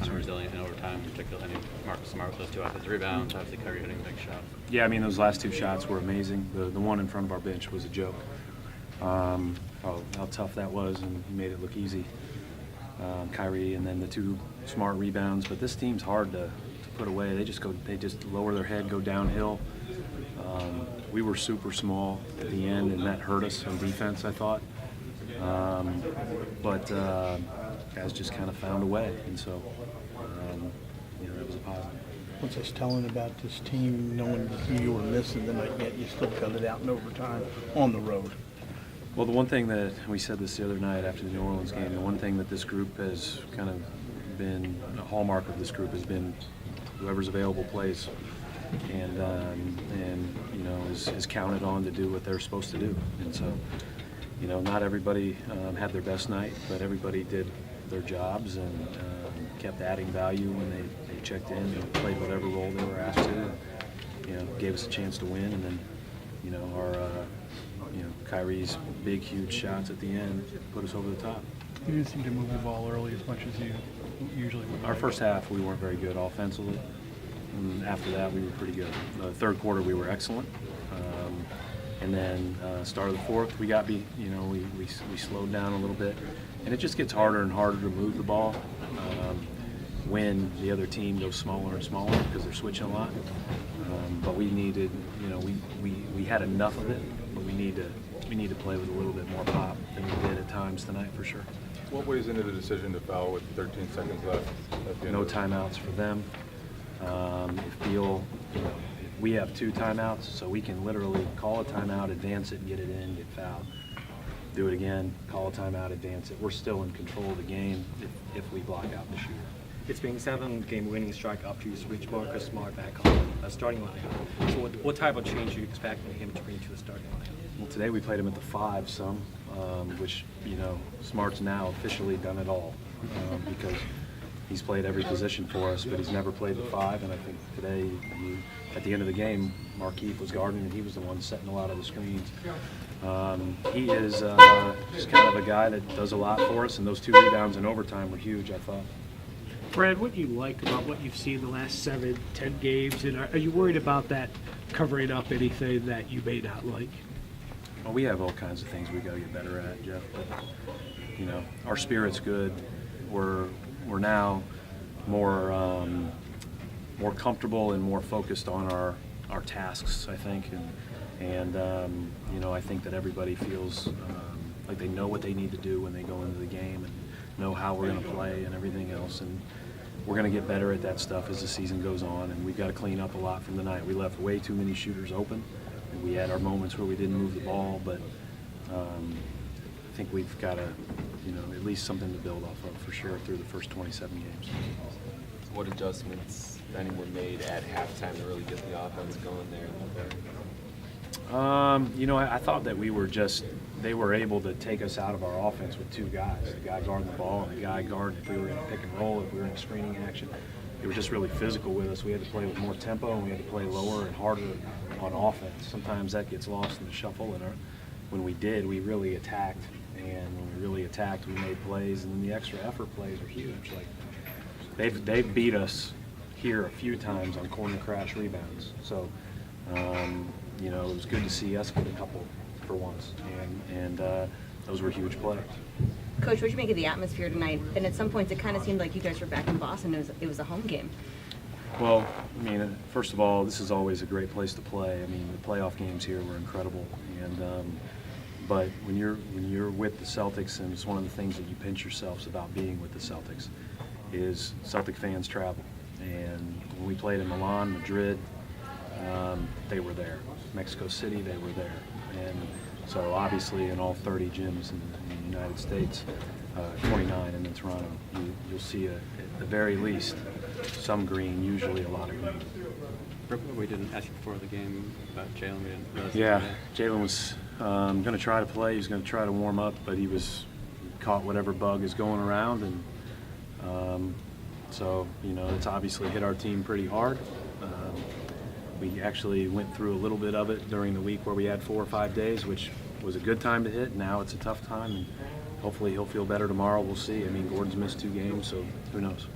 kind of resilient in overtime, particularly Marcus Smart with those 2 offensive rebounds, obviously Kyrie hitting big shots. Yeah, I mean, those last 2 shots were amazing. The one in front of our bench was a joke. How tough that was, and he made it look easy. Kyrie, and then the 2 smart rebounds. But this team's hard to put away. They just lower their head, go downhill. We were super small at the end, and that hurt us on defense, I thought. But guys just kind of found a way, and so that was a positive. What's this telling about this team, knowing who you were missing tonight, yet you still cut it out in overtime on the road? Well, the one thing that we said this the other night after the New Orleans game, the one thing that this group has kind of been a hallmark of this group has been whoever's available plays, and is counted on to do what they're supposed to do. And so, not everybody had their best night, but everybody did their jobs and kept adding value when they checked in and played whatever role they were asked to. Gave us a chance to win, and then Kyrie's big, huge shots at the end put us over the top. You didn't seem to move the ball early as much as you usually would. Our first half, we weren't very good offensively. And after that, we were pretty good. The third quarter, we were excellent. And then start of the fourth, we got beat. We slowed down a little bit. And it just gets harder and harder to move the ball when the other team goes smaller and smaller because they're switching a lot. But we needed, we had enough of it, but we need to play with a little bit more pop than we did at times tonight for sure. What weighs into the decision to foul with 13 seconds left? No timeouts for them. We have 2 timeouts, so we can literally call a timeout, advance it, get it in, get fouled. Do it again, call a timeout, advance it. We're still in control of the game if we block out the shooter. It's been 7-game winning streak after you switch Marcus Smart back on the starting lineup. So what type of change do you expect from him to bring to the starting lineup? Well, today we played him at the 5 some, which, Smart's now officially done it all because he's played every position for us, but he's never played the 5, and I think today, at the end of the game, Markeith was guarding, and he was the one setting a lot of the screens. He is just kind of a guy that does a lot for us, and those 2 rebounds in overtime were huge, I thought. Brad, what do you like about what you've seen the last 7-10 games, and are you worried about that covering up anything that you may not like? Well, we have all kinds of things we got to get better at, Jeff. But, our spirit's good. We're now more comfortable and more focused on our tasks, I think, and I think that everybody feels like they know what they need to do when they go into the game and know how we're going to play and everything else. And we're going to get better at that stuff as the season goes on, and we've got to clean up a lot from tonight. We left way too many shooters open, and we had our moments where we didn't move the ball, but I think we've got to, at least something to build off of for sure through the first 27 games. What adjustments, if any, were made at halftime to really get the offense going there? I thought that they were able to take us out of our offense with 2 guys, the guy guarding the ball and the guy guarding if we were in a pick and roll, if we were in screening action. They were just really physical with us. We had to play with more tempo, and we had to play lower and harder on offense. Sometimes that gets lost in the shuffle, and when we did, we really attacked. And when we really attacked, we made plays, and then the extra effort plays are huge. Like they've beat us here a few times on corner crash rebounds. So, it was good to see us get a couple for once, and those were huge plays. Coach, what did you make of the atmosphere tonight? And at some points, it kind of seemed like you guys were back in Boston. It was a home game. Well, first of all, this is always a great place to play. The playoff games here were incredible, and but when you're with the Celtics, and it's one of the things that you pinch yourselves about being with the Celtics, is Celtic fans travel. And when we played in Milan, Madrid, they were there. Mexico City, they were there. And so obviously in all 30 gyms in the United States, 29 and in Toronto, you'll see at the very least some green, usually a lot of green. We didn't ask you before the game about Jalen. We didn't realize. Yeah, Jalen was going to try to play. He was going to try to warm up, but he caught whatever bug is going around, and so it's obviously hit our team pretty hard. We actually went through a little bit of it during the week where we had 4 or 5 days, which was a good time to hit. Now it's a tough time, and hopefully he'll feel better tomorrow. We'll see. Gordon's missed 2 games, so who knows.